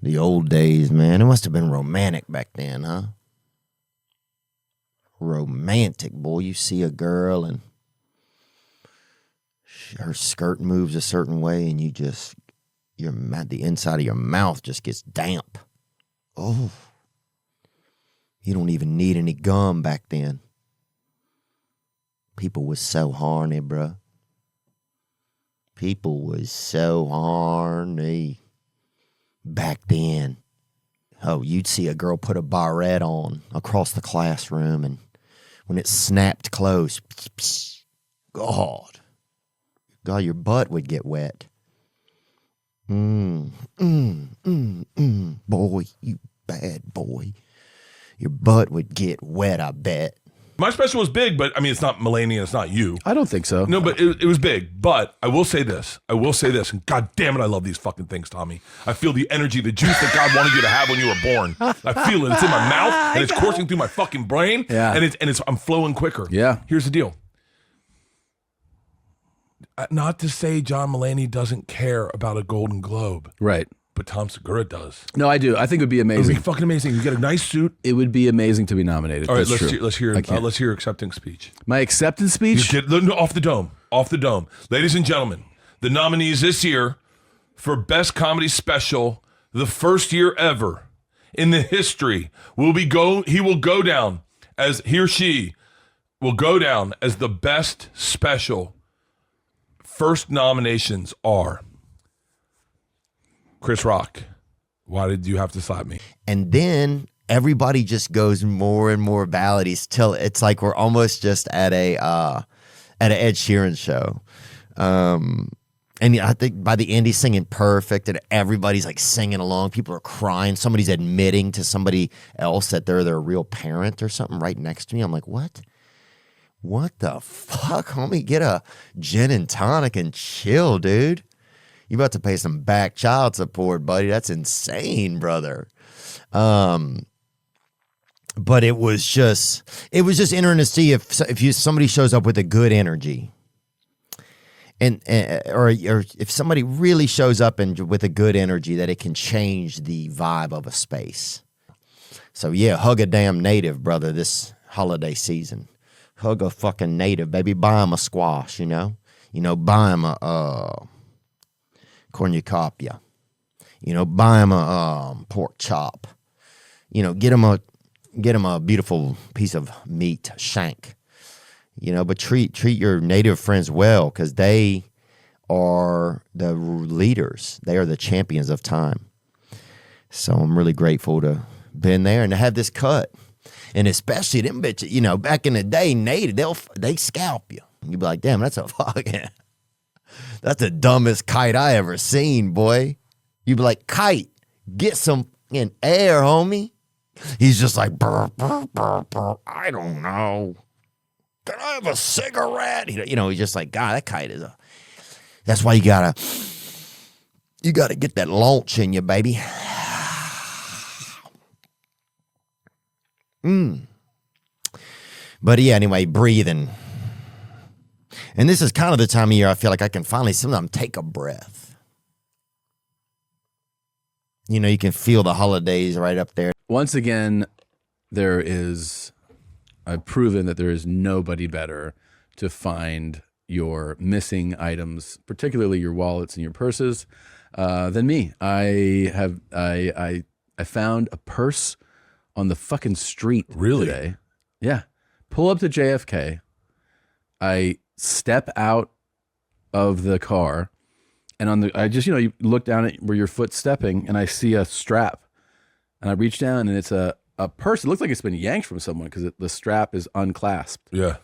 The old days, man. It must have been romantic back then, huh? Romantic, boy. You see a girl and her skirt moves a certain way and the inside of your mouth just gets damp. Oh. You don't even need any gum back then. People was so horny, bruh. People was so horny back then. Oh, you'd see a girl put a barrette on across the classroom, and when it snapped close, God, your butt would get wet. Boy, you bad boy. Your butt would get wet, I bet. My special was big, but I mean, it's not Mulaney and it's not you. I don't think so. No, but it was big. But I will say this. And God damn it, I love these fucking things, Tommy. I feel the energy, the juice that God wanted you to have when you were born. I feel it. It's in my mouth and it's coursing through my fucking brain. Yeah. And I'm flowing quicker. Yeah. Here's the deal. Not to say John Mulaney doesn't care about a Golden Globe. Right. But Tom Segura does. No, I do. I think it would be It would amazing. be fucking amazing. You get a nice suit. It would be amazing to be nominated. All right, That's true. let's hear your acceptance speech. My acceptance speech? Off the dome. Ladies and gentlemen, the nominees this year for Best Comedy Special, the first year ever in the history, he will go down as the best special. First nominations are Chris Rock. Why did you have to slap me? And then everybody just goes more and more ballads till it's like we're almost just at an Ed Sheeran show. And I think by the end he's singing perfect and everybody's like singing along. People are crying. Somebody's admitting to somebody else that they're their real parent or something right next to me. I'm like, what? What the fuck, homie? Get a gin and tonic and chill, dude. You about to pay some back child support, buddy. That's insane, brother. But it was just interesting to see if somebody shows up with a good energy, or if somebody really shows up with a good energy, that it can change the vibe of a space. So yeah, hug a damn native, brother, this holiday season. Hug a fucking native, baby. Buy him a squash, buy him a cornucopia, buy him a pork chop, get him a beautiful piece of meat shank, but treat your native friends well, because they are the leaders. They are the champions of time. So I'm really grateful to been there and to have this cut. And especially them bitches, back in the day, native, they scalp you. You'd be like, damn, that's the dumbest kite I ever seen, boy. You'd be like, kite, get some in air, homie. He's just like, burr, burr, burr, burr. I don't know. Can I have a cigarette? He's just like, God, that kite that's why you gotta get that launch in you, baby. But yeah, anyway, breathing. And this is kind of the time of year I feel like I can finally sometimes take a breath. You can feel the holidays right up there. Once again, I've proven that there is nobody better to find your missing items, particularly your wallets and your purses, than me. I found a purse on the fucking street today. Yeah. Pull up to JFK. I step out of the car, and you look down at where your foot's stepping, and I see a strap. And I reach down, and it's a purse. It looks like it's been yanked from someone because the strap is unclasped. Yeah.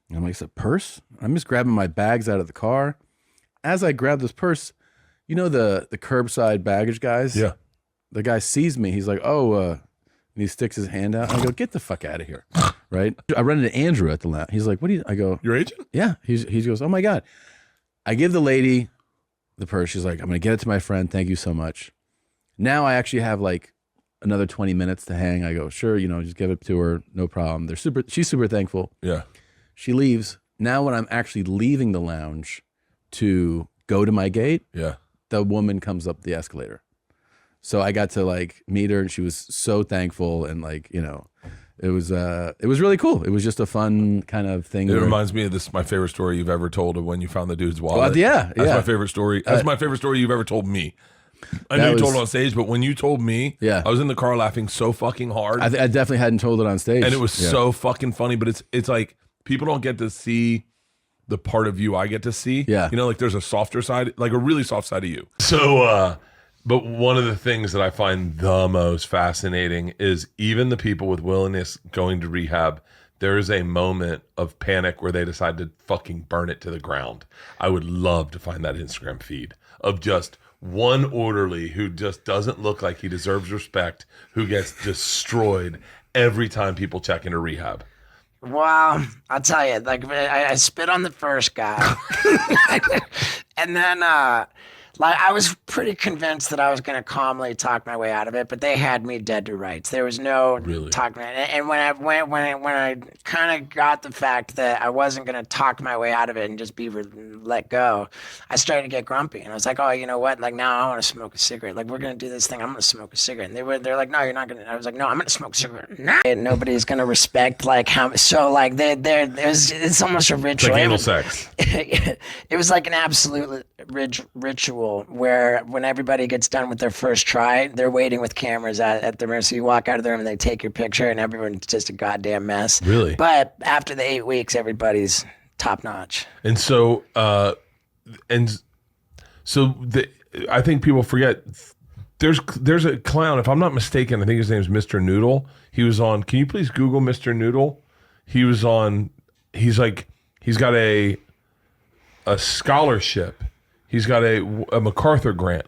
And I'm like, it's a purse? I'm just grabbing my bags out of the car. As I grab this purse, the curbside baggage guys? Yeah. The guy sees me. He's like, and he sticks his hand out. I go, get the fuck out of here. Right? I run into Andrew at the lab. He's like, I go, your agent? Yeah. He goes, oh my God. I give the lady the purse. She's like, I'm going to get it to my friend. Thank you so much. Now I actually have like another 20 minutes to hang. I go, sure, just give it to her. No problem. She's super thankful. Yeah. She leaves. Now when I'm actually leaving the lounge to go to my gate, yeah, the woman comes up the escalator. So I got to like meet her, and she was so thankful, and like, you know, it was really cool. It was just a fun kind of thing. It reminds me of this, my favorite story you've ever told of when you found the dude's wallet. Well, yeah. That's my favorite story. That's my favorite story you've ever told me. I know you told it on stage, but when you told me, I was in the car laughing so fucking hard. I definitely hadn't told it on stage. And it was so fucking funny, but it's like people don't get to see the part of you I get to see. Yeah. You know, like there's a softer side, like a really soft side of you. So, but one of the things that I find the most fascinating is even the people with willingness going to rehab, there is a moment of panic where they decide to fucking burn it to the ground. I would love to find that Instagram feed of just one orderly who just doesn't look like he deserves respect, who gets destroyed every time people check into rehab. Well, I'll tell you, like I spit on the first guy, and then like I was pretty convinced that I was going to calmly talk my way out of it, but they had me dead to rights. There was no talking. And when I kind of got the fact that I wasn't going to talk my way out of it and just be let go, I started to get grumpy, and I was like, oh, you know what? Like now I want to smoke a cigarette. Like we're going to do this thing. I'm going to smoke a cigarette. And they're like, no, you're not going to. I was like, no, I'm going to smoke a cigarette. No. And nobody's going to respect like how. So like it's almost a ritual. It's like anal sex. It was like an absolute ritual where when everybody gets done with their first try, they're waiting with cameras at the room. So you walk out of the room and they take your picture, and everyone's just a goddamn mess. Really? But after the 8 weeks, everybody's top notch. And so, I think people forget. There's a clown, if I'm not mistaken. I think his name is Mr. Noodle. He was on. Can you please Google Mr. Noodle? He was on. He's got a scholarship. He's got a MacArthur grant.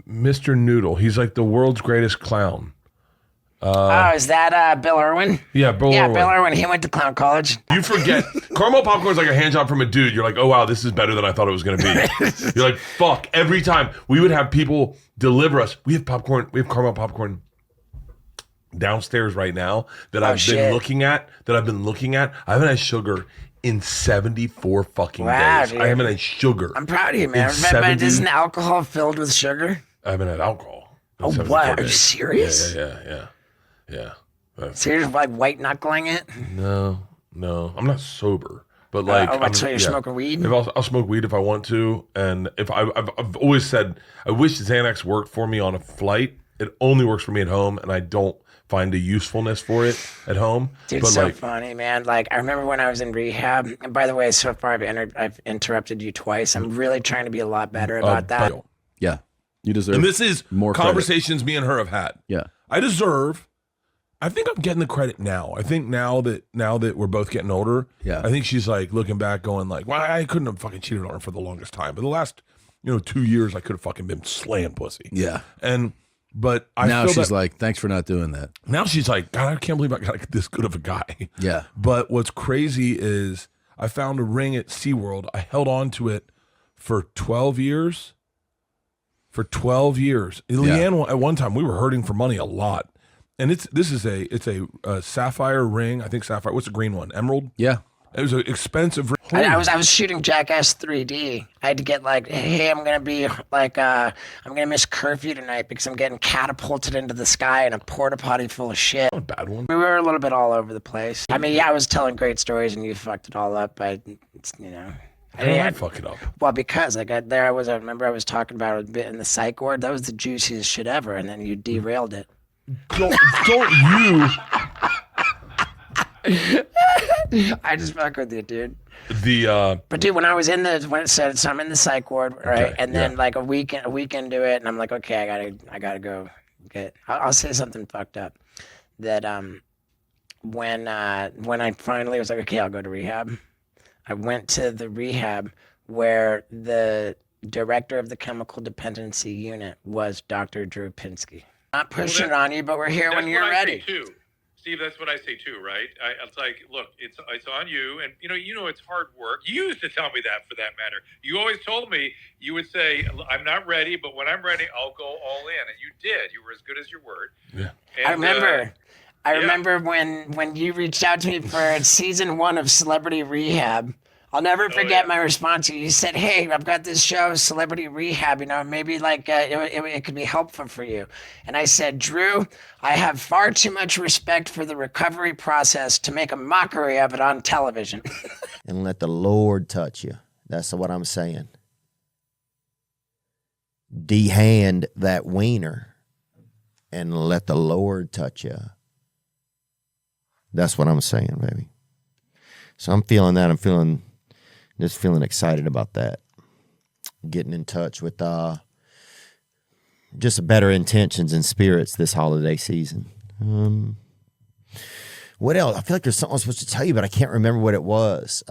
Mr. Noodle. He's like the world's greatest clown. Is that Bill Irwin? Yeah, Bill Irwin. Bill Irwin. He went to clown college. You forget. Caramel popcorn is like a hand job from a dude. You're like, oh, wow, this is better than I thought it was going to be. You're like, fuck. Every time we would have people deliver us. We have popcorn. We have caramel popcorn downstairs right now that I've been looking at. I haven't had sugar in 74 fucking days. Dude. I haven't had sugar. I'm proud of you, man. But isn't alcohol filled with sugar? I haven't had alcohol. Oh, what? Are you serious? Yeah. So you're just like white knuckling it? No. I'm not sober. But like, so you're smoking weed? I'll smoke weed if I want to. And if I've always said, I wish Xanax worked for me on a flight. It only works for me at home, and I don't find a usefulness for it at home. Dude, it's so funny, man. Like, I remember when I was in rehab, and by the way, so far I've interrupted you twice. I'm really trying to be a lot better about that. Yeah, you deserve. And this is more conversations me and her have had. Yeah, I think I'm getting the credit now. I think now that we're both getting older, I think she's like looking back, going like, "Well, I couldn't have fucking cheated on her for the longest time, but the last 2 years, I could have fucking been slaying pussy." Yeah, But now she's like, thanks for not doing that. Now she's like, God, I can't believe I got this good of a guy. Yeah. But what's crazy is I found a ring at SeaWorld. I held on to it for 12 years. Leanne, at one time, we were hurting for money a lot. And it's a sapphire ring. I think sapphire. What's the green one? Emerald? Yeah. It was an expensive ring. I was shooting Jackass 3D. I had to get like, hey, I'm gonna miss curfew tonight because I'm getting catapulted into the sky in a porta potty full of shit. Not a bad one. We were a little bit all over the place. I mean, I was telling great stories and you fucked it all up. How did I fuck it up? Well, because I got there, I remember I was talking about it a bit in the psych ward. That was the juiciest shit ever, and then you derailed it. Don't you? I just fuck with you, dude. But dude, when it said, so I'm in the psych ward, right? Okay, and then like a week into it, and I'm like, okay, I gotta go get. I'll say something fucked up. That when I finally was like, okay, I'll go to rehab. I went to the rehab where the director of the chemical dependency unit was Dr. Drew Pinsky. Not pushing it on you, but we're here when you're ready. Steve, that's what I say too, right? It's like, look, it's on you, and you know it's hard work. You used to tell me that, for that matter. You always told me, you would say, I'm not ready, but when I'm ready, I'll go all in, and you did. You were as good as your word. Yeah. And, I remember when you reached out to me for season 1 of Celebrity Rehab. I'll never forget yeah. my response to you. You said, "Hey, I've got this show, Celebrity Rehab. You know, maybe like it could be helpful for you." And I said, "Drew, I have far too much respect for the recovery process to make a mockery of it on television." And let the Lord touch you. That's what I'm saying. De-hand that wiener and let the Lord touch you. That's what I'm saying, baby. So I'm feeling that. I'm feeling excited about that. Getting in touch with just better intentions and spirits this holiday season. What else? I feel like there's something I was supposed to tell you, but I can't remember what it was.